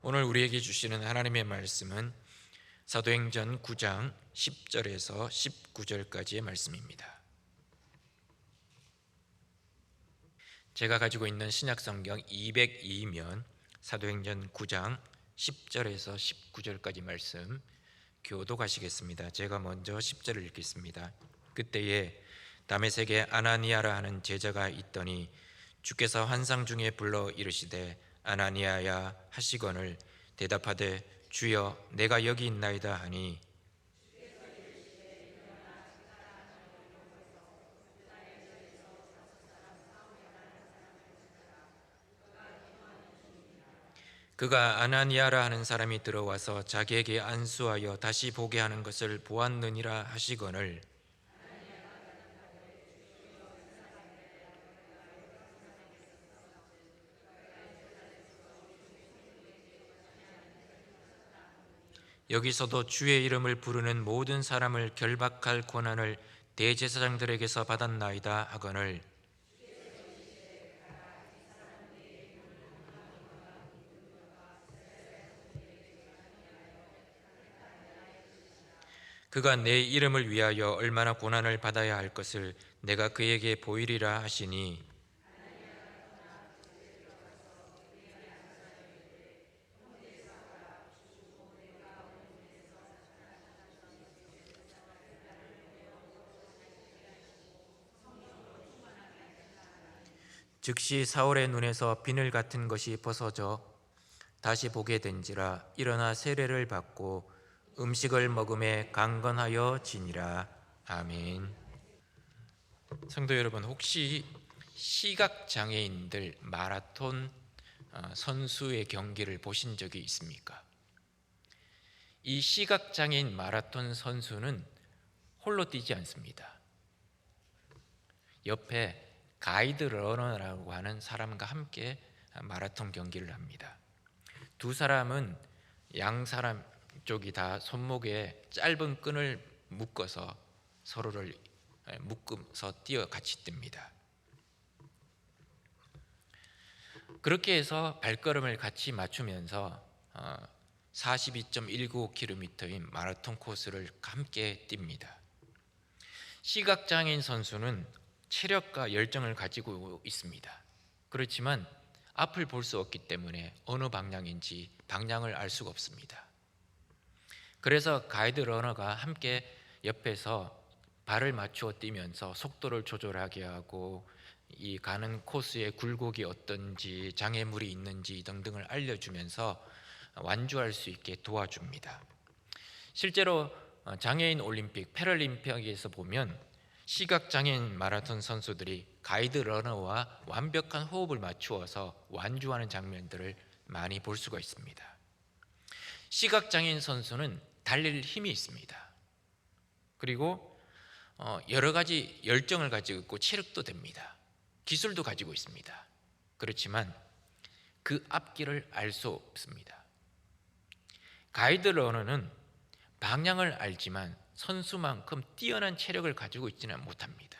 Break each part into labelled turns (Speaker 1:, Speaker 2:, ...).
Speaker 1: 오늘 우리에게 주시는 하나님의 말씀은 사도행전 9장 10절에서 19절까지의 말씀입니다. 제가 가지고 있는 신약성경 202면 사도행전 9장 10절에서 19절까지 말씀 교도가시겠습니다. 제가 먼저 10절을 읽겠습니다. 그때에 다메섹에 아나니아라 하는 제자가 있더니 주께서 환상 중에 불러 이르시되 아나니아야 하시거늘 대답하되 주여 내가 여기 있나이다 하니 그가 아나니아라 하는 사람이 들어와서 자기에게 안수하여 다시 보게 하는 것을 보았느니라 하시거늘 여기서도 주의 이름을 부르는 모든 사람을 결박할 권한을 대제사장들에게서 받았나이다 하거늘 그가 내 이름을 위하여 얼마나 고난을 받아야 할 것을 내가 그에게 보이리라 하시니 즉시 사울의 눈에서 비늘 같은 것이 벗어져 다시 보게 된지라 일어나 세례를 받고 음식을 먹음에 강건하여 지니라. 아멘. 성도 여러분, 혹시 시각장애인들 마라톤 선수의 경기를 보신 적이 있습니까? 이 시각장애인 마라톤 선수는 홀로 뛰지 않습니다. 옆에 가이드 러너라고 하는 사람과 함께 마라톤 경기를 합니다. 두 사람은 양 사람 쪽이 다 손목에 짧은 끈을 묶어서 서로를 묶어서 뛰어 같이 뜁니다. 그렇게 해서 발걸음을 같이 맞추면서 42.195km인 마라톤 코스를 함께 뜁니다. 시각장애인 선수는 체력과 열정을 가지고 있습니다. 그렇지만 앞을 볼 수 없기 때문에 어느 방향인지 방향을 알 수가 없습니다. 그래서 가이드 러너가 함께 옆에서 발을 맞추어 뛰면서 속도를 조절하게 하고 이 가는 코스의 굴곡이 어떤지 장애물이 있는지 등등을 알려주면서 완주할 수 있게 도와줍니다. 실제로 장애인 올림픽, 패럴림픽에서 보면 시각장애인 마라톤 선수들이 가이드 러너와 완벽한 호흡을 맞추어서 완주하는 장면들을 많이 볼 수가 있습니다. 시각장애인 선수는 달릴 힘이 있습니다. 그리고 여러 가지 열정을 가지고 있고 체력도 됩니다. 기술도 가지고 있습니다. 그렇지만 그 앞길을 알 수 없습니다. 가이드 러너는 방향을 알지만 선수만큼 뛰어난 체력을 가지고 있지는 못합니다.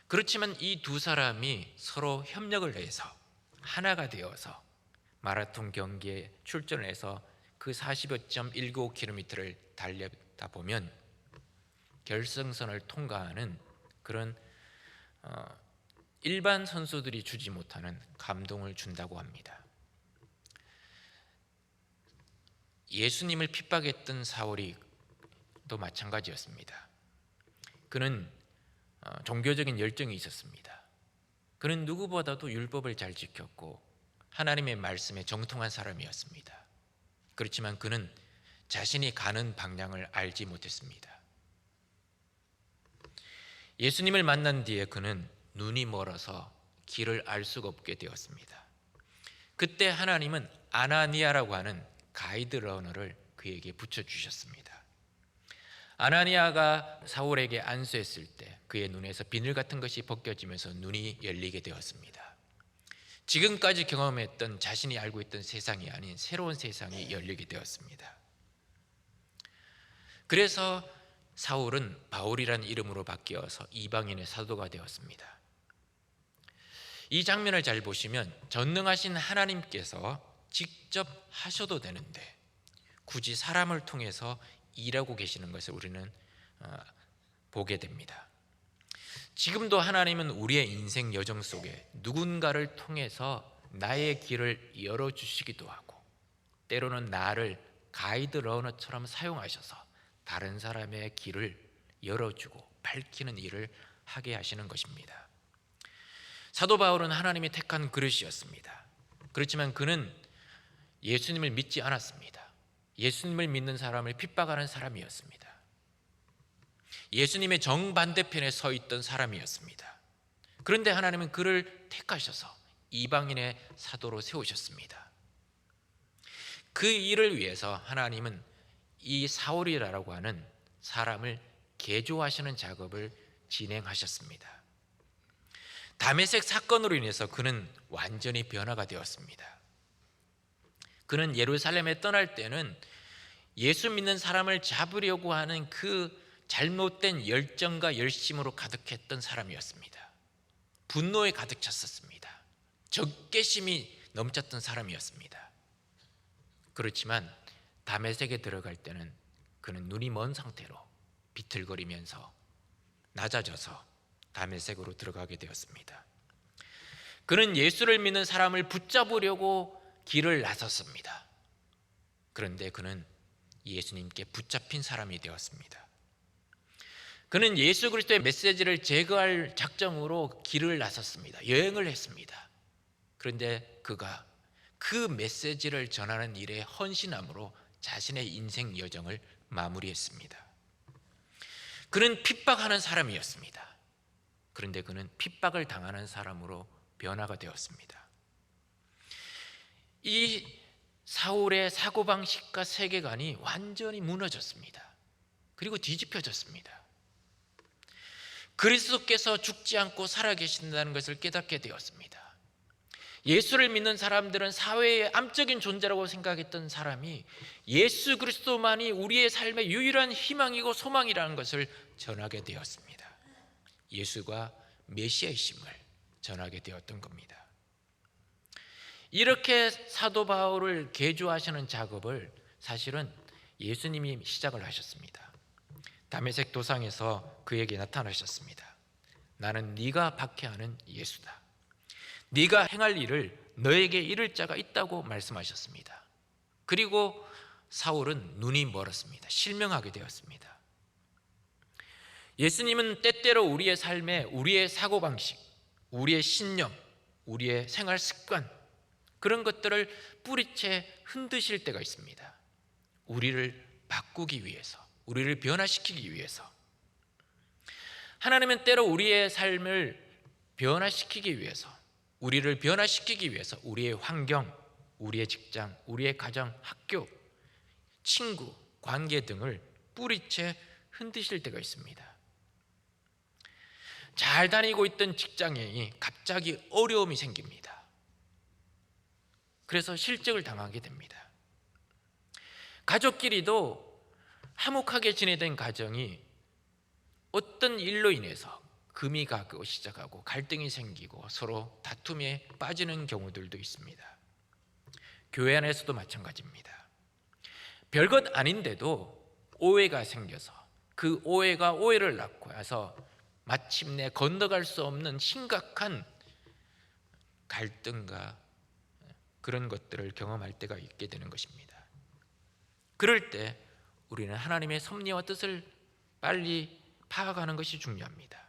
Speaker 1: 그렇지만 이 두 사람이 서로 협력을 해서 하나가 되어서 마라톤 경기에 출전을 해서 그 45.195km를 달리다 보면 결승선을 통과하는 그런 일반 선수들이 주지 못하는 감동을 준다고 합니다. 예수님을 핍박했던 사울이 또 마찬가지였습니다. 그는 종교적인 열정이 있었습니다. 그는 누구보다도 율법을 잘 지켰고 하나님의 말씀에 정통한 사람이었습니다. 그렇지만 그는 자신이 가는 방향을 알지 못했습니다. 예수님을 만난 뒤에 그는 눈이 멀어서 길을 알 수가 없게 되었습니다. 그때 하나님은 아나니아라고 하는 가이드 러너를 그에게 붙여주셨습니다. 아나니아가 사울에게 안수했을 때 그의 눈에서 비늘 같은 것이 벗겨지면서 눈이 열리게 되었습니다. 지금까지 경험했던 자신이 알고 있던 세상이 아닌 새로운 세상이 열리게 되었습니다. 그래서 사울은 바울이라는 이름으로 바뀌어서 이방인의 사도가 되었습니다. 이 장면을 잘 보시면 전능하신 하나님께서 직접 하셔도 되는데 굳이 사람을 통해서 일하고 계시는 것을 우리는 보게 됩니다. 지금도 하나님은 우리의 인생 여정 속에 누군가를 통해서 나의 길을 열어주시기도 하고, 때로는 나를 가이드 러너처럼 사용하셔서 다른 사람의 길을 열어주고 밝히는 일을 하게 하시는 것입니다. 사도 바울은 하나님이 택한 그릇이었습니다. 그렇지만 그는 예수님을 믿지 않았습니다. 예수님을 믿는 사람을 핍박하는 사람이었습니다. 예수님의 정반대편에 서 있던 사람이었습니다. 그런데 하나님은 그를 택하셔서 이방인의 사도로 세우셨습니다. 그 일을 위해서 하나님은 이 사울이라고 하는 사람을 개조하시는 작업을 진행하셨습니다. 다메섹 사건으로 인해서 그는 완전히 변화가 되었습니다. 그는 예루살렘에 떠날 때는 예수 믿는 사람을 잡으려고 하는 그 잘못된 열정과 열심으로 가득했던 사람이었습니다. 분노에 가득 찼었습니다. 적개심이 넘쳤던 사람이었습니다. 그렇지만 다메섹에 들어갈 때는 그는 눈이 먼 상태로 비틀거리면서 낮아져서 다메섹으로 들어가게 되었습니다. 그는 예수를 믿는 사람을 붙잡으려고 길을 나섰습니다. 그런데 그는 예수님께 붙잡힌 사람이 되었습니다. 그는 예수 그리스도의 메시지를 제거할 작정으로 길을 나섰습니다. 여행을 했습니다. 그런데 그가 그 메시지를 전하는 일에 헌신함으로 자신의 인생 여정을 마무리했습니다. 그는 핍박하는 사람이었습니다. 그런데 그는 핍박을 당하는 사람으로 변화가 되었습니다. 이 사울의 사고방식과 세계관이 완전히 무너졌습니다. 그리고 뒤집혀졌습니다. 그리스도께서 죽지 않고 살아계신다는 것을 깨닫게 되었습니다. 예수를 믿는 사람들은 사회의 암적인 존재라고 생각했던 사람이 예수 그리스도만이 우리의 삶의 유일한 희망이고 소망이라는 것을 전하게 되었습니다. 예수가 메시아이심을 전하게 되었던 겁니다. 이렇게 사도 바울을 개조하시는 작업을 사실은 예수님이 시작을 하셨습니다. 다메섹 도상에서 그에게 나타나셨습니다. 나는 네가 박해하는 예수다. 네가 행할 일을 너에게 이를 자가 있다고 말씀하셨습니다. 그리고 사울은 눈이 멀었습니다. 실명하게 되었습니다. 예수님은 때때로 우리의 삶에 우리의 사고방식, 우리의 신념, 우리의 생활 습관, 그런 것들을 뿌리채 흔드실 때가 있습니다. 우리를 바꾸기 위해서, 우리를 변화시키기 위해서. 하나님은 때로 우리의 삶을 변화시키기 위해서, 우리를 변화시키기 위해서 우리의 환경, 우리의 직장, 우리의 가정, 학교, 친구, 관계 등을 뿌리채 흔드실 때가 있습니다. 잘 다니고 있던 직장이 갑자기 어려움이 생깁니다. 그래서 실직을 당하게 됩니다. 가족끼리도 화목하게 지내던 가정이 어떤 일로 인해서 금이 가고 시작하고 갈등이 생기고 서로 다툼에 빠지는 경우들도 있습니다. 교회 안에서도 마찬가지입니다. 별것 아닌데도 오해가 생겨서 그 오해가 오해를 낳고 해서 마침내 건너갈 수 없는 심각한 갈등과 그런 것들을 경험할 때가 있게 되는 것입니다. 그럴 때 우리는 하나님의 섭리와 뜻을 빨리 파악하는 것이 중요합니다.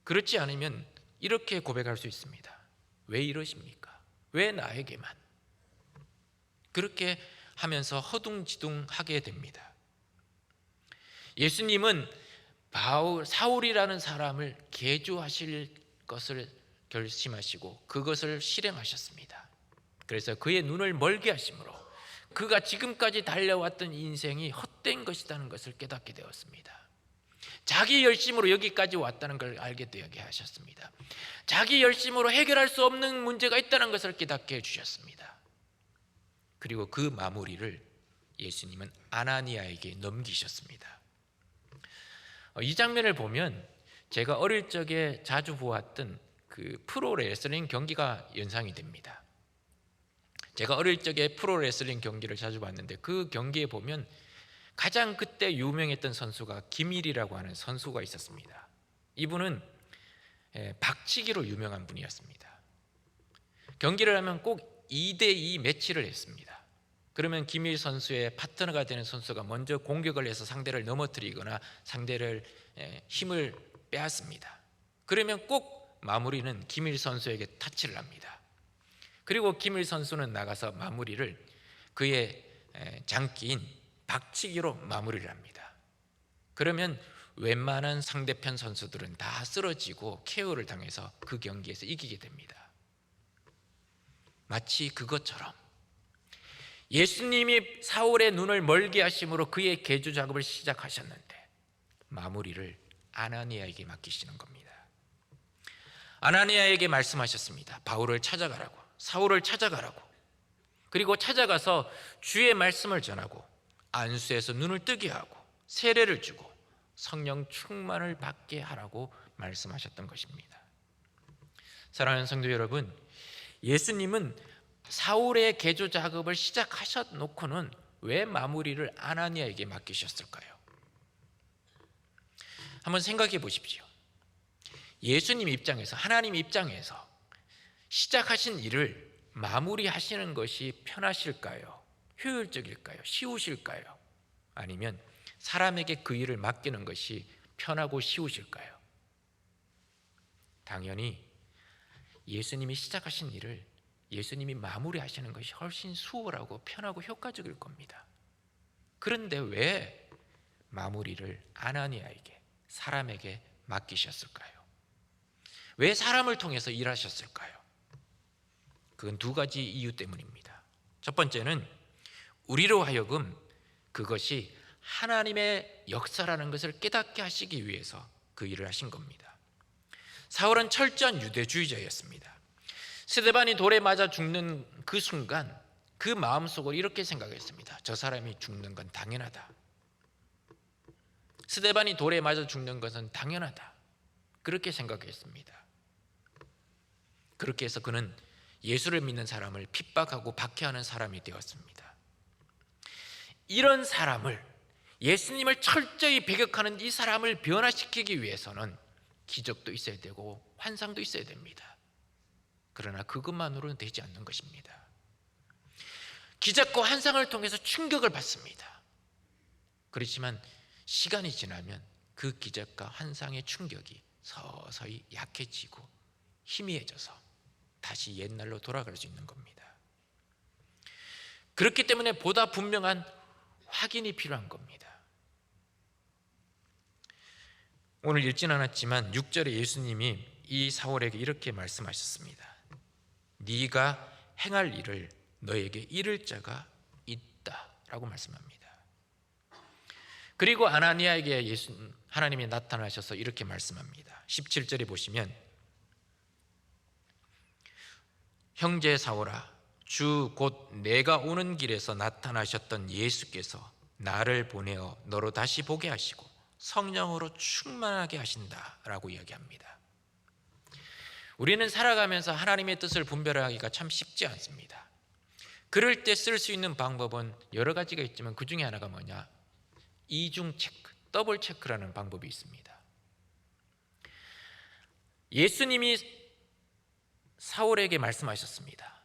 Speaker 1: 그렇지 않으면 이렇게 고백할 수 있습니다. 왜 이러십니까? 왜 나에게만? 그렇게 하면서 허둥지둥하게 됩니다. 예수님은 사울이라는 사람을 개조하실 것을 결심하시고 그것을 실행하셨습니다. 그래서 그의 눈을 멀게 하심으로 그가 지금까지 달려왔던 인생이 헛된 것이라는 것을 깨닫게 되었습니다. 자기 열심으로 여기까지 왔다는 걸 알게 되게 하셨습니다. 자기 열심으로 해결할 수 없는 문제가 있다는 것을 깨닫게 해주셨습니다. 그리고 그 마무리를 예수님은 아나니아에게 넘기셨습니다. 이 장면을 보면 제가 어릴 적에 자주 보았던 그 프로레슬링 경기가 연상이 됩니다. 제가 어릴 적에 프로레슬링 경기를 자주 봤는데 그 경기에 보면 가장 그때 유명했던 선수가 김일이라고 하는 선수가 있었습니다. 이분은 박치기로 유명한 분이었습니다. 경기를 하면 꼭 2대2 매치를 했습니다. 그러면 김일 선수의 파트너가 되는 선수가 먼저 공격을 해서 상대를 넘어뜨리거나 상대를 힘을 빼앗습니다. 그러면 꼭 마무리는 김일 선수에게 타치를 합니다. 그리고 김일 선수는 나가서 마무리를 그의 장기인 박치기로 마무리를 합니다. 그러면 웬만한 상대편 선수들은 다 쓰러지고 KO를 당해서 그 경기에서 이기게 됩니다. 마치 그것처럼 예수님이 사울의 눈을 멀게 하심으로 그의 계주 작업을 시작하셨는데 마무리를 아나니아에게 맡기시는 겁니다. 아나니아에게 말씀하셨습니다. 바울을 찾아가라고, 사울을 찾아가라고. 그리고 찾아가서 주의 말씀을 전하고 안수에서 눈을 뜨게 하고 세례를 주고 성령 충만을 받게 하라고 말씀하셨던 것입니다. 사랑하는 성도 여러분, 예수님은 사울의 계조 작업을 시작하셔놓고는 왜 마무리를 아나니아에게 맡기셨을까요? 한번 생각해 보십시오. 예수님 입장에서, 하나님 입장에서 시작하신 일을 마무리하시는 것이 편하실까요? 효율적일까요? 쉬우실까요? 아니면 사람에게 그 일을 맡기는 것이 편하고 쉬우실까요? 당연히 예수님이 시작하신 일을 예수님이 마무리하시는 것이 훨씬 수월하고 편하고 효과적일 겁니다. 그런데 왜 마무리를 아나니아에게, 사람에게 맡기셨을까요? 왜 사람을 통해서 일하셨을까요? 그건 두 가지 이유 때문입니다. 첫 번째는 우리로 하여금 그것이 하나님의 역사라는 것을 깨닫게 하시기 위해서 그 일을 하신 겁니다. 사울은 철저한 유대주의자였습니다. 스데반이 돌에 맞아 죽는 그 순간 그 마음속으로 이렇게 생각했습니다. 저 사람이 죽는 건 당연하다. 스데반이 돌에 맞아 죽는 것은 당연하다. 그렇게 생각했습니다. 그렇게 해서 그는 예수를 믿는 사람을 핍박하고 박해하는 사람이 되었습니다. 이런 사람을, 예수님을 철저히 배격하는 이 사람을 변화시키기 위해서는 기적도 있어야 되고 환상도 있어야 됩니다. 그러나 그것만으로는 되지 않는 것입니다. 기적과 환상을 통해서 충격을 받습니다. 그렇지만 시간이 지나면 그 기적과 환상의 충격이 서서히 약해지고 희미해져서 다시 옛날로 돌아갈 수 있는 겁니다. 그렇기 때문에 보다 분명한 확인이 필요한 겁니다. 오늘 읽진 않았지만 6절에 예수님이 이 사울에게 이렇게 말씀하셨습니다. 네가 행할 일을 너에게 이를 자가 있다라고 말씀합니다. 그리고 아나니아에게 하나님이 나타나셔서 이렇게 말씀합니다. 17절에 보시면 형제 사울아, 주 곧 내가 오는 길에서 나타나셨던 예수께서 나를 보내어 너로 다시 보게 하시고 성령으로 충만하게 하신다라고 이야기합니다. 우리는 살아가면서 하나님의 뜻을 분별하기가 참 쉽지 않습니다. 그럴 때 쓸 수 있는 방법은 여러 가지가 있지만 그 중에 하나가 뭐냐? 이중 체크, 더블 체크라는 방법이 있습니다. 예수님이 사울에게 말씀하셨습니다.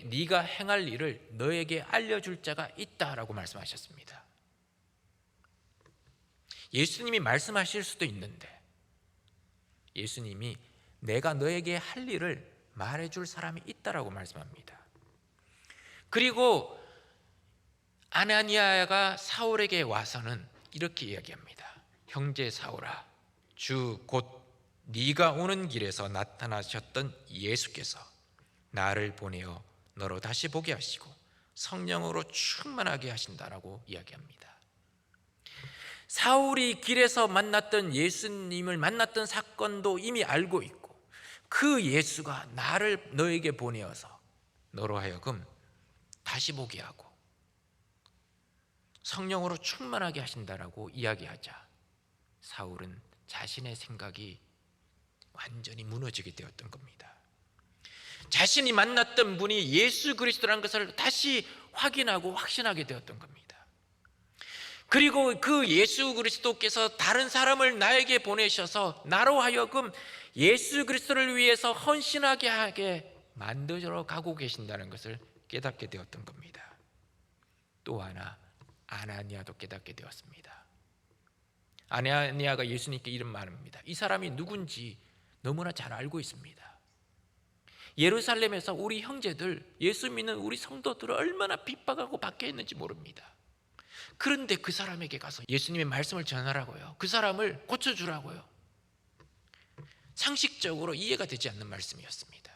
Speaker 1: 네가 행할 일을 너에게 알려줄 자가 있다라고 말씀하셨습니다. 예수님이 말씀하실 수도 있는데 예수님이 내가 너에게 할 일을 말해줄 사람이 있다라고 말씀합니다. 그리고 아나니아가 사울에게 와서는 이렇게 이야기합니다. 형제 사울아, 주 곧 네가 오는 길에서 나타나셨던 예수께서 나를 보내어 너로 다시 보게 하시고 성령으로 충만하게 하신다라고 이야기합니다. 사울이 길에서 만났던 예수님을 만났던 사건도 이미 알고 있고 그 예수가 나를 너에게 보내어서 너로 하여금 다시 보게 하고 성령으로 충만하게 하신다라고 이야기하자 사울은 자신의 생각이 완전히 무너지게 되었던 겁니다. 자신이 만났던 분이 예수 그리스도라는 것을 다시 확인하고 확신하게 되었던 겁니다. 그리고 그 예수 그리스도께서 다른 사람을 나에게 보내셔서 나로 하여금 예수 그리스도를 위해서 헌신하게 하게 만들어 가고 계신다는 것을 깨닫게 되었던 겁니다. 또 하나, 아나니아도 깨닫게 되었습니다. 아나니아가 예수님께 이런 말을 합니다. 이 사람이 누군지 너무나 잘 알고 있습니다. 예루살렘에서 우리 형제들, 예수 믿는 우리 성도들을 얼마나 핍박하고 박해했는지 모릅니다. 그런데 그 사람에게 가서 예수님의 말씀을 전하라고요. 그 사람을 고쳐주라고요. 상식적으로 이해가 되지 않는 말씀이었습니다.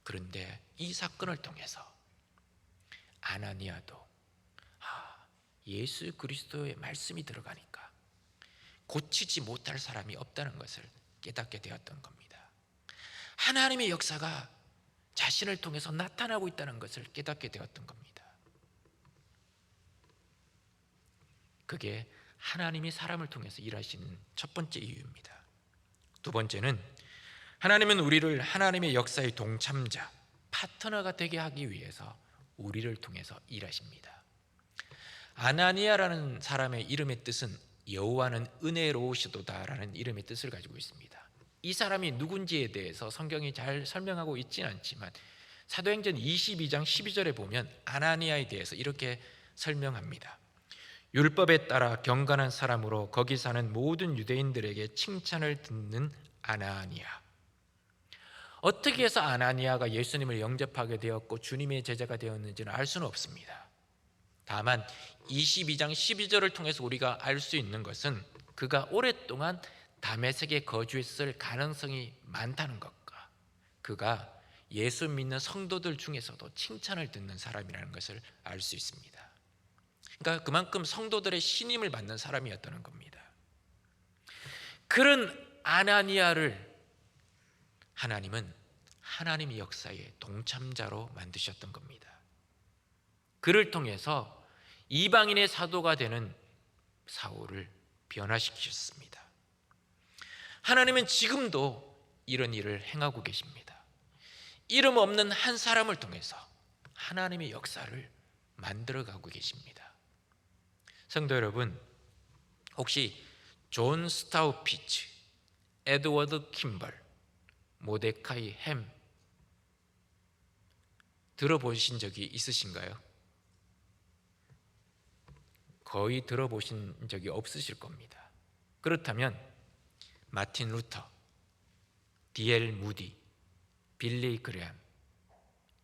Speaker 1: 그런데 이 사건을 통해서 아나니아도 예수 그리스도의 말씀이 들어가니까 고치지 못할 사람이 없다는 것을 깨닫게 되었던 겁니다. 하나님의 역사가 자신을 통해서 나타나고 있다는 것을 깨닫게 되었던 겁니다. 그게 하나님이 사람을 통해서 일하시는 첫 번째 이유입니다. 두 번째는 하나님은 우리를 하나님의 역사의 동참자, 파트너가 되게 하기 위해서 우리를 통해서 일하십니다. 아나니아라는 사람의 이름의 뜻은 여호와는 은혜로우시도다라는 이름의 뜻을 가지고 있습니다. 이 사람이 누군지에 대해서 성경이 잘 설명하고 있지는 않지만 사도행전 22장 12절에 보면 아나니아에 대해서 이렇게 설명합니다. 율법에 따라 경건한 사람으로 거기 사는 모든 유대인들에게 칭찬을 듣는 아나니아. 어떻게 해서 아나니아가 예수님을 영접하게 되었고 주님의 제자가 되었는지는 알 수는 없습니다. 다만 22장 12절을 통해서 우리가 알 수 있는 것은 그가 오랫동안 다메섹에 거주했을 가능성이 많다는 것과 그가 예수 믿는 성도들 중에서도 칭찬을 듣는 사람이라는 것을 알 수 있습니다. 그러니까 그만큼 성도들의 신임을 받는 사람이었다는 겁니다. 그런 아나니아를 하나님은 하나님의 역사의 동참자로 만드셨던 겁니다. 그를 통해서 이방인의 사도가 되는 사울을 변화시키셨습니다. 하나님은 지금도 이런 일을 행하고 계십니다. 이름 없는 한 사람을 통해서 하나님의 역사를 만들어가고 계십니다. 성도 여러분, 혹시 존 스타우피츠, 에드워드 킴벌, 모데카이 햄 들어보신 적이 있으신가요? 거의 들어보신 적이 없으실 겁니다. 그렇다면 마틴 루터, D.L. 무디, 빌리 그레함,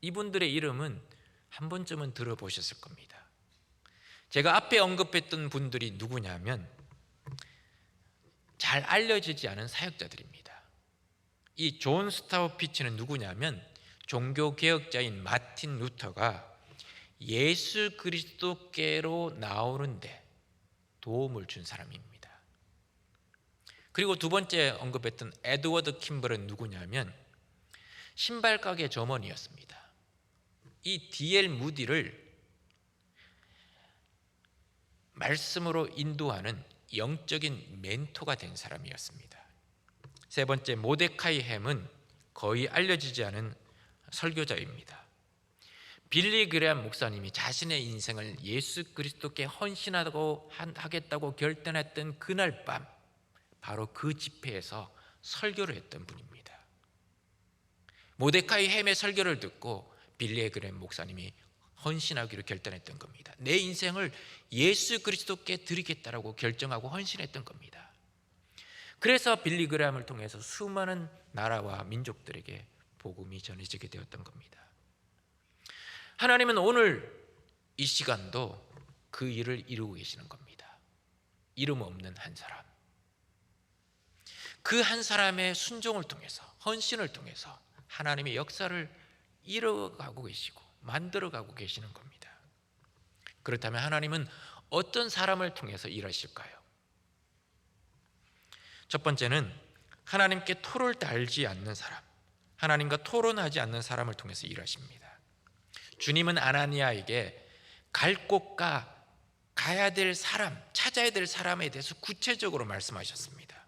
Speaker 1: 이분들의 이름은 한 번쯤은 들어보셨을 겁니다. 제가 앞에 언급했던 분들이 누구냐면 잘 알려지지 않은 사역자들입니다. 이 존 스타우피츠는 누구냐면 종교개혁자인 마틴 루터가 예수 그리스도께로 나오는데 도움을 준 사람입니다. 그리고 두 번째 언급했던 에드워드 킴벌은 누구냐면 신발 가게 점원이었습니다. 이 D.L. 무디를 말씀으로 인도하는 영적인 멘토가 된 사람이었습니다. 세 번째, 모데카이 햄은 거의 알려지지 않은 설교자입니다. 빌리 그레함 목사님이 자신의 인생을 예수 그리스도께 헌신하겠다고 결단했던 그날 밤 바로 그 집회에서 설교를 했던 분입니다. 모데카이 햄의 설교를 듣고 빌리 그레함 목사님이 헌신하기로 결단했던 겁니다. 내 인생을 예수 그리스도께 드리겠다라고 결정하고 헌신했던 겁니다. 그래서 빌리 그레함을 통해서 수많은 나라와 민족들에게 복음이 전해지게 되었던 겁니다. 하나님은 오늘 이 시간도 그 일을 이루고 계시는 겁니다. 이름 없는 한 사람, 그 한 사람의 순종을 통해서, 헌신을 통해서 하나님의 역사를 이뤄가고 계시고 만들어가고 계시는 겁니다. 그렇다면 하나님은 어떤 사람을 통해서 일하실까요? 첫 번째는 하나님께 토를 달지 않는 사람, 하나님과 토론하지 않는 사람을 통해서 일하십니다. 주님은 아나니아에게 갈 곳과 가야 될 사람, 찾아야 될 사람에 대해서 구체적으로 말씀하셨습니다.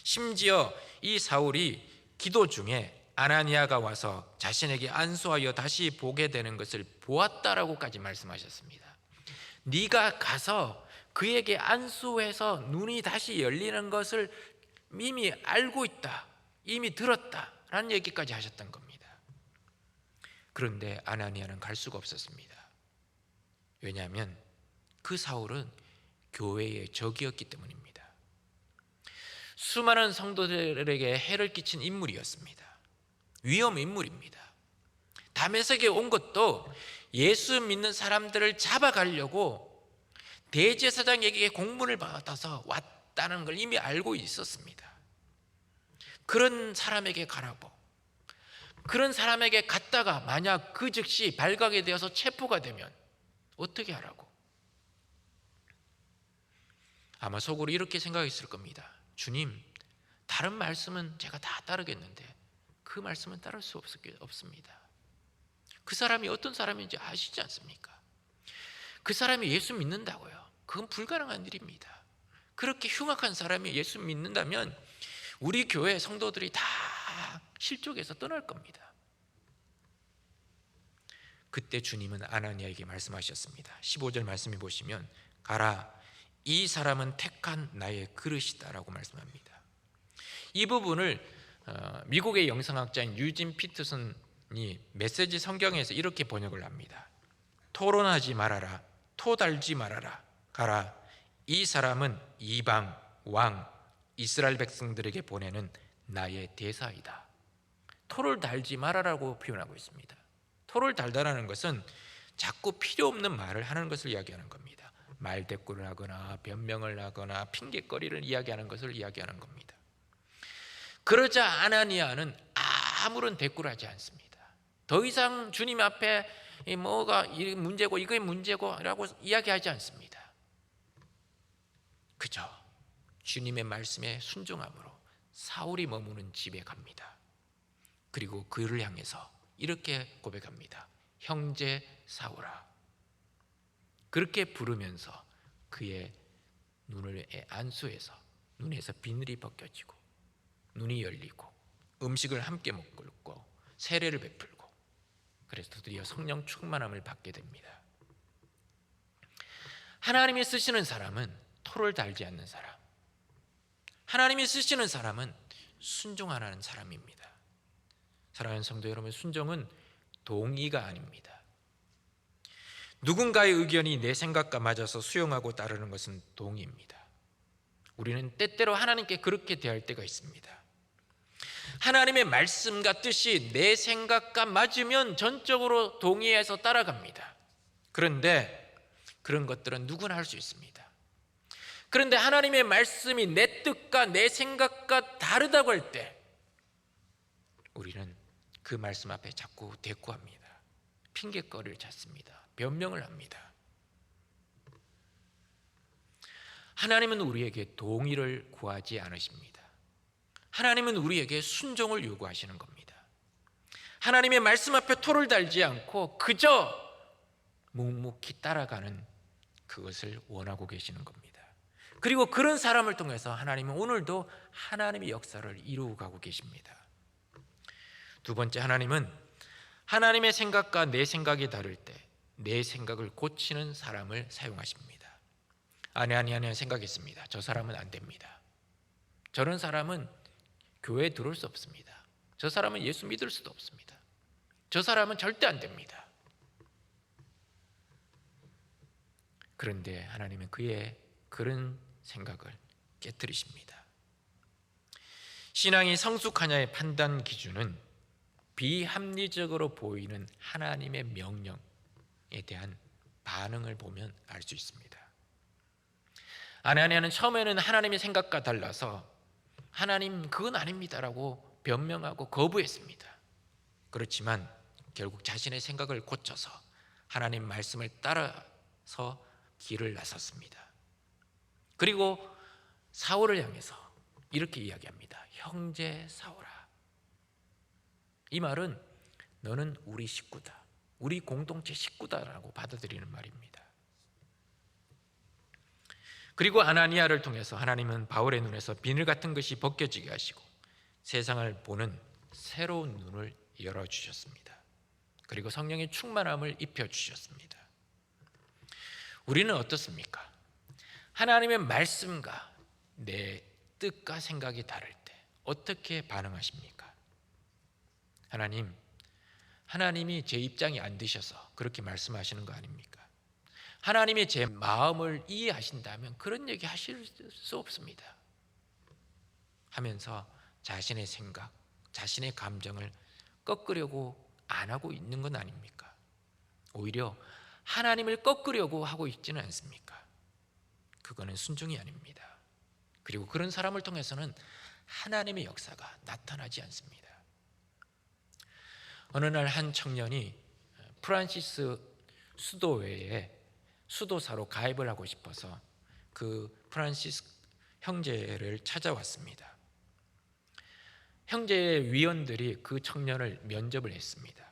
Speaker 1: 심지어 이 사울이 기도 중에 아나니아가 와서 자신에게 안수하여 다시 보게 되는 것을 보았다라고까지 말씀하셨습니다. 네가 가서 그에게 안수해서 눈이 다시 열리는 것을 이미 알고 있다, 이미 들었다라는 얘기까지 하셨던 겁니다. 그런데 아나니아는 갈 수가 없었습니다. 왜냐하면 그 사울은 교회의 적이었기 때문입니다. 수많은 성도들에게 해를 끼친 인물이었습니다. 위험 인물입니다. 다메섹에 온 것도 예수 믿는 사람들을 잡아가려고 대제사장에게 공문을 받아서 왔다는 걸 이미 알고 있었습니다. 그런 사람에게 가라고, 그런 사람에게 갔다가 만약 그 즉시 발각이 되어서 체포가 되면 어떻게 하라고? 아마 속으로 이렇게 생각했을 겁니다. 주님, 다른 말씀은 제가 다 따르겠는데 그 말씀은 따를 수 없습니다. 그 사람이 어떤 사람인지 아시지 않습니까? 그 사람이 예수 믿는다고요? 그건 불가능한 일입니다. 그렇게 흉악한 사람이 예수 믿는다면 우리 교회 성도들이 다 실족해서 떠날 겁니다. 그때 주님은 아나니아에게 말씀하셨습니다. 15절 말씀해 보시면, 가라, 이 사람은 택한 나의 그릇이다 라고 말씀합니다. 이 부분을 미국의 영성학자인 유진 피터슨이 메시지 성경에서 이렇게 번역을 합니다. 토론하지 말아라, 토달지 말아라, 가라, 이 사람은 이방 왕 이스라엘 백성들에게 보내는 나의 대사이다. 토를 달지 말아라고 표현하고 있습니다. 토를 달다라는 것은 자꾸 필요 없는 말을 하는 것을 이야기하는 겁니다. 말대꾸를 하거나 변명을 하거나 핑계거리를 이야기하는 것을 이야기하는 겁니다. 그러자 아나니아는 아무런 대꾸를 하지 않습니다. 더 이상 주님 앞에 뭐가 이 문제고 이게 문제고 라고 이야기하지 않습니다. 그저 주님의 말씀에 순종함으로 사울이 머무는 집에 갑니다. 그리고 그를 향해서 이렇게 고백합니다. 형제 사울아. 그렇게 부르면서 그의 눈을 안수해서 눈에서 비늘이 벗겨지고 눈이 열리고 음식을 함께 먹고 세례를 베풀고, 그래서 드디어 성령 충만함을 받게 됩니다. 하나님이 쓰시는 사람은 토를 달지 않는 사람, 하나님이 쓰시는 사람은 순종하는 사람입니다. 사랑하는 성도 여러분, 순종은 동의가 아닙니다. 누군가의 의견이 내 생각과 맞아서 수용하고 따르는 것은 동의입니다. 우리는 때때로 하나님께 그렇게 대할 때가 있습니다. 하나님의 말씀과 뜻이 내 생각과 맞으면 전적으로 동의해서 따라갑니다. 그런데 그런 것들은 누구나 할 수 있습니다. 그런데 하나님의 말씀이 내 뜻과 내 생각과 다르다고 할 때 우리는 그 말씀 앞에 자꾸 대꾸합니다. 핑계거리를 찾습니다. 변명을 합니다. 하나님은 우리에게 동의를 구하지 않으십니다. 하나님은 우리에게 순종을 요구하시는 겁니다. 하나님의 말씀 앞에 토를 달지 않고 그저 묵묵히 따라가는 그것을 원하고 계시는 겁니다. 그리고 그런 사람을 통해서 하나님은 오늘도 하나님의 역사를 이루어 가고 계십니다. 두 번째, 하나님은 하나님의 생각과 내 생각이 다를 때 내 생각을 고치는 사람을 사용하십니다. 아니 생각했습니다. 저 사람은 안 됩니다. 저런 사람은 교회에 들어올 수 없습니다. 저 사람은 예수 믿을 수도 없습니다. 저 사람은 절대 안 됩니다. 그런데 하나님은 그의 그런 생각을 깨뜨리십니다. 신앙이 성숙하냐의 판단 기준은 비합리적으로 보이는 하나님의 명령에 대한 반응을 보면 알 수 있습니다. 아나니아는 처음에는 하나님의 생각과 달라서 하나님 그건 아닙니다라고 변명하고 거부했습니다. 그렇지만 결국 자신의 생각을 고쳐서 하나님 말씀을 따라서 길을 나섰습니다. 그리고 사울을 향해서 이렇게 이야기합니다. 형제 사울아. 이 말은 너는 우리 식구다, 우리 공동체 식구다라고 받아들이는 말입니다. 그리고 아나니아를 통해서 하나님은 바울의 눈에서 비늘 같은 것이 벗겨지게 하시고 세상을 보는 새로운 눈을 열어주셨습니다. 그리고 성령의 충만함을 입혀주셨습니다. 우리는 어떻습니까? 하나님의 말씀과 내 뜻과 생각이 다를 때 어떻게 반응하십니까? 하나님이 제 입장이 안 드셔서 그렇게 말씀하시는 거 아닙니까? 하나님이 제 마음을 이해하신다면 그런 얘기 하실 수 없습니다 하면서 자신의 생각, 자신의 감정을 꺾으려고 안 하고 있는 건 아닙니까? 오히려 하나님을 꺾으려고 하고 있지는 않습니까? 그거는 순종이 아닙니다. 그리고 그런 사람을 통해서는 하나님의 역사가 나타나지 않습니다. 어느 날 한 청년이 프란시스 수도회에 수도사로 가입을 하고 싶어서 그 프란시스 형제를 찾아왔습니다. 형제의 위원들이 그 청년을 면접을 했습니다.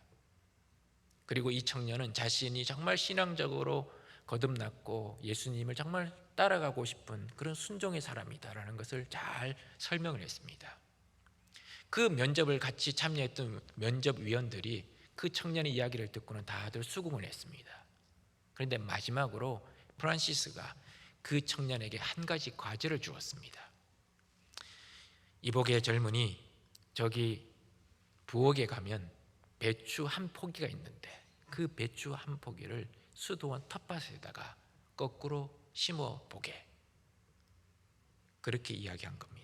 Speaker 1: 그리고 이 청년은 자신이 정말 신앙적으로 거듭났고 예수님을 정말 따라가고 싶은 그런 순종의 사람이다라는 것을 잘 설명을 했습니다. 그 면접을 같이 참여했던 면접위원들이 그 청년의 이야기를 듣고는 다들 수긍을 했습니다. 그런데 마지막으로 프란시스가 그 청년에게 한 가지 과제를 주었습니다. 이복의 젊은이, 저기 부엌에 가면 배추 한 포기가 있는데 그 배추 한 포기를 수도원 텃밭에다가 거꾸로 심어 보게, 그렇게 이야기한 겁니다.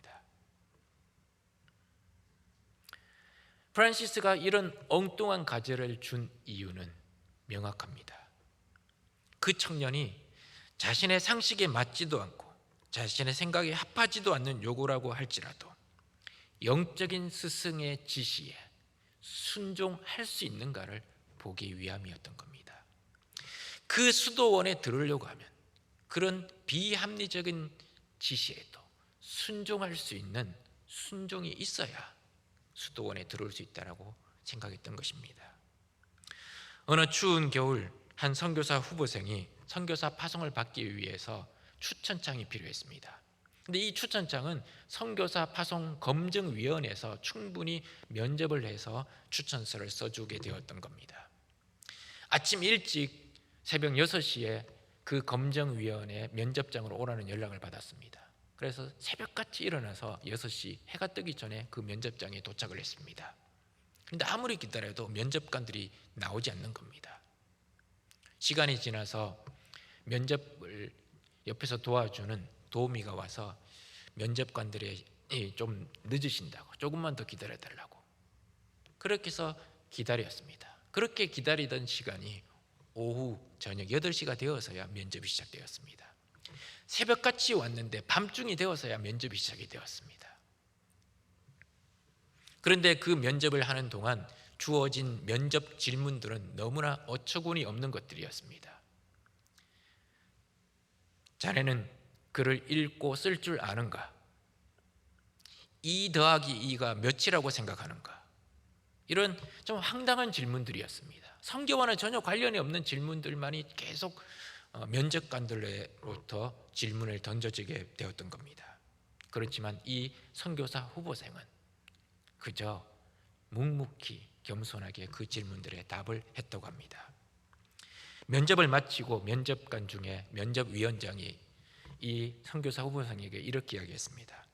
Speaker 1: 프란시스가 이런 엉뚱한 과제를 준 이유는 명확합니다. 그 청년이 자신의 상식에 맞지도 않고 자신의 생각에 합하지도 않는 요구라고 할지라도 영적인 스승의 지시에 순종할 수 있는가를 보기 위함이었던 겁니다. 그 수도원에 들으려고 하면 그런 비합리적인 지시에도 순종할 수 있는 순종이 있어야 수도원에 들어올 수 있다고 생각했던 것입니다. 어느 추운 겨울 한 선교사 후보생이 선교사 파송을 받기 위해서 추천장이 필요했습니다. 근데 이 추천장은 선교사 파송 검증위원회에서 충분히 면접을 해서 추천서를 써주게 되었던 겁니다. 아침 일찍 새벽 6시에 그 검증위원회 면접장으로 오라는 연락을 받았습니다. 그래서 새벽같이 일어나서 6시 해가 뜨기 전에 그 면접장에 도착을 했습니다. 그런데 아무리 기다려도 면접관들이 나오지 않는 겁니다. 시간이 지나서 면접을 옆에서 도와주는 도우미가 와서 면접관들이 좀 늦으신다고 조금만 더 기다려달라고, 그렇게 해서 기다렸습니다. 그렇게 기다리던 시간이 오후 저녁 8시가 되어서야 면접이 시작되었습니다. 새벽같이 왔는데 밤중이 되어서야 면접이 시작이 되었습니다. 그런데 그 면접을 하는 동안 주어진 면접 질문들은 너무나 어처구니 없는 것들이었습니다. 자네는 글을 읽고 쓸 줄 아는가? 2 더하기 2가 몇이라고 생각하는가? 이런 좀 황당한 질문들이었습니다. 성경과는 전혀 관련이 없는 질문들만이 계속 면접관들로부터 질문을 던져지게 되었던 겁니다. 그렇지만 이 선교사 후보생은 그저 묵묵히 겸손하게 그 질문들에 답을 했다고 합니다. 면접을 마치고 면접관 중에 면접위원장이 이 선교사 후보생에게 이렇게 이야기했습니다.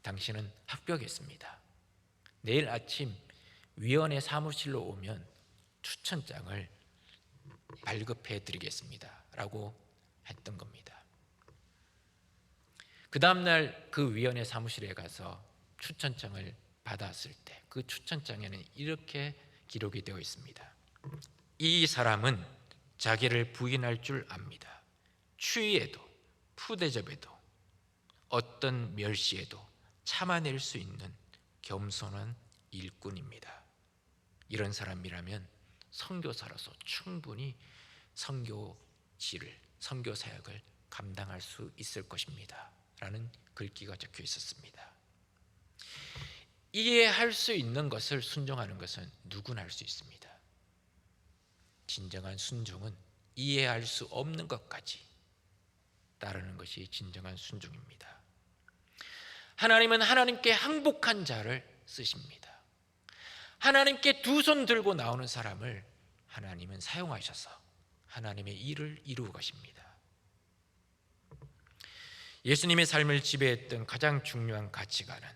Speaker 1: 당신은 합격했습니다. 내일 아침 위원회 사무실로 오면 추천장을 발급해 드리겠습니다 라고 했던 겁니다. 그 다음날 그 위원회 사무실에 가서 추천장을 받았을 때 그 추천장에는 이렇게 기록이 되어 있습니다. 이 사람은 자기를 부인할 줄 압니다. 추위에도 푸대접에도 어떤 멸시에도 참아낼 수 있는 겸손한 일꾼입니다. 이런 사람이라면 선교사로서 충분히 선교지를, 선교사역을 감당할 수 있을 것입니다 라는 글귀가 적혀 있었습니다. 이해할 수 있는 것을 순종하는 것은 누구나 할 수 있습니다. 진정한 순종은 이해할 수 없는 것까지 따르는 것이 진정한 순종입니다. 하나님은 하나님께 항복한 자를 쓰십니다. 하나님께 두 손 들고 나오는 사람을 하나님은 사용하셔서 하나님의 일을 이루어 가십니다. 예수님의 삶을 지배했던 가장 중요한 가치관은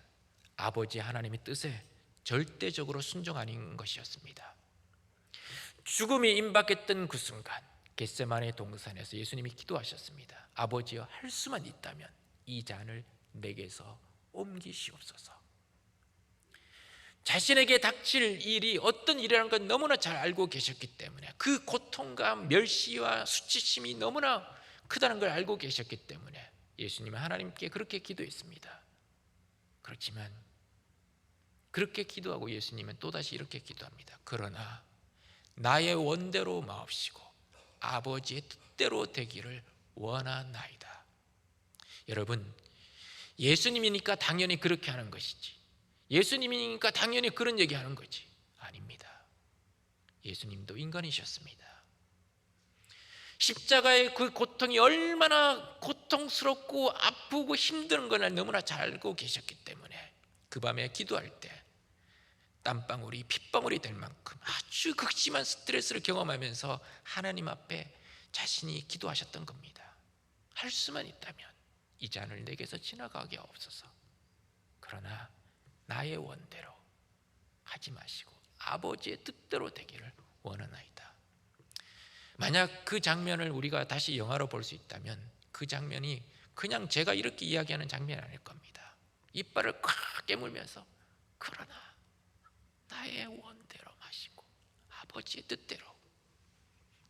Speaker 1: 아버지 하나님의 뜻에 절대적으로 순종하는 것이었습니다. 죽음이 임박했던 그 순간 겟세마네 동산에서 예수님이 기도하셨습니다. 아버지여, 할 수만 있다면 이 잔을 내게서 옮기시옵소서. 자신에게 닥칠 일이 어떤 일이라는 건 너무나 잘 알고 계셨기 때문에, 그 고통과 멸시와 수치심이 너무나 크다는 걸 알고 계셨기 때문에 예수님은 하나님께 그렇게 기도했습니다. 그렇지만 그렇게 기도하고 예수님은 또다시 이렇게 기도합니다. 그러나 나의 원대로 마옵시고 아버지의 뜻대로 되기를 원하나이다. 여러분, 예수님이니까 당연히 그렇게 하는 것이지, 예수님이니까 당연히 그런 얘기하는 거지, 아닙니다. 예수님도 인간이셨습니다. 십자가의 그 고통이 얼마나 고통스럽고 아프고 힘든 걸 너무나 잘 알고 계셨기 때문에 그 밤에 기도할 때 땀방울이 핏방울이 될 만큼 아주 극심한 스트레스를 경험하면서 하나님 앞에 자신이 기도하셨던 겁니다. 할 수만 있다면 이 잔을 내게서 지나가게 하옵소서. 그러나 나의 원대로 하지 마시고 아버지의 뜻대로 되기를 원하나이다. 만약 그 장면을 우리가 다시 영화로 볼 수 있다면 그 장면이 그냥 제가 이렇게 이야기하는 장면이 아닐 겁니다. 이빨을 콱 깨물면서 그러나 나의 원대로 마시고 아버지의 뜻대로,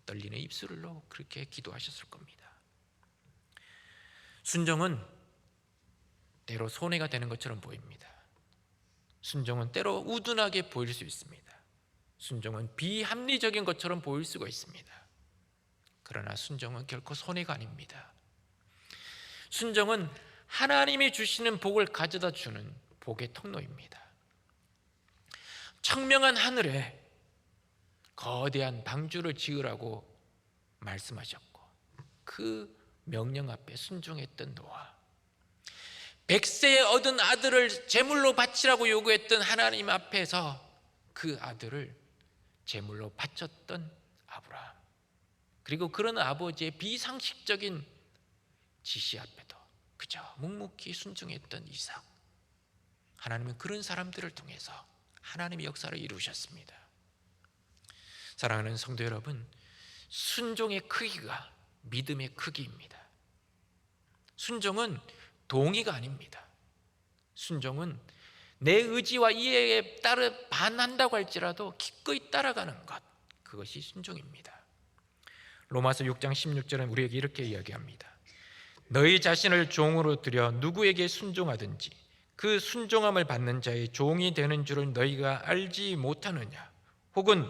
Speaker 1: 떨리는 입술로 그렇게 기도하셨을 겁니다. 순종은 때로 손해가 되는 것처럼 보입니다. 순종은 때로 우둔하게 보일 수 있습니다. 순종은 비합리적인 것처럼 보일 수가 있습니다. 그러나 순종은 결코 손해가 아닙니다. 순종은 하나님이 주시는 복을 가져다 주는 복의 통로입니다. 청명한 하늘에 거대한 방주를 지으라고 말씀하셨고 그 명령 앞에 순종했던 노아, 100세에 얻은 아들을 제물로 바치라고 요구했던 하나님 앞에서 그 아들을 제물로 바쳤던 아브라함, 그리고 그런 아버지의 비상식적인 지시 앞에도 그저 묵묵히 순종했던 이삭, 하나님은 그런 사람들을 통해서 하나님의 역사를 이루셨습니다. 사랑하는 성도 여러분, 순종의 크기가 믿음의 크기입니다. 순종은 동의가 아닙니다. 순종은 내 의지와 이해에 따라 반한다고 할지라도 기꺼이 따라가는 것, 그것이 순종입니다. 로마서 6장 16절은 우리에게 이렇게 이야기합니다. 너희 자신을 종으로 들여 누구에게 순종하든지 그 순종함을 받는 자의 종이 되는 줄을 너희가 알지 못하느냐? 혹은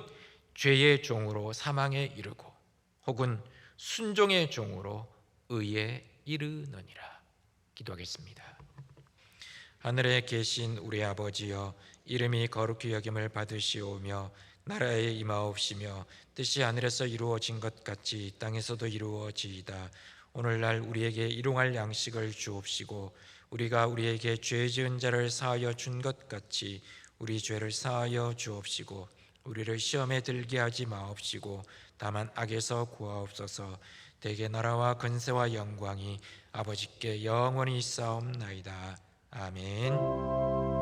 Speaker 1: 죄의 종으로 사망에 이르고 혹은 순종의 종으로 의에 이르느니라. 기도하겠습니다. 하늘에 계신 우리 아버지여, 이름이 거룩히 여김을 받으시오며 나라에 임하옵시며 뜻이 하늘에서 이루어진 것 같이 땅에서도 이루어지이다. 오늘날 우리에게 일용할 양식을 주옵시고 우리가 우리에게 죄 지은 자를 사하여 준 것 같이 우리 죄를 사하여 주옵시고 우리를 시험에 들게 하지 마옵시고 다만 악에서 구하옵소서. 대개 나라와 권세와 영광이 아버지께 영원히 있사옵나이다. 아멘.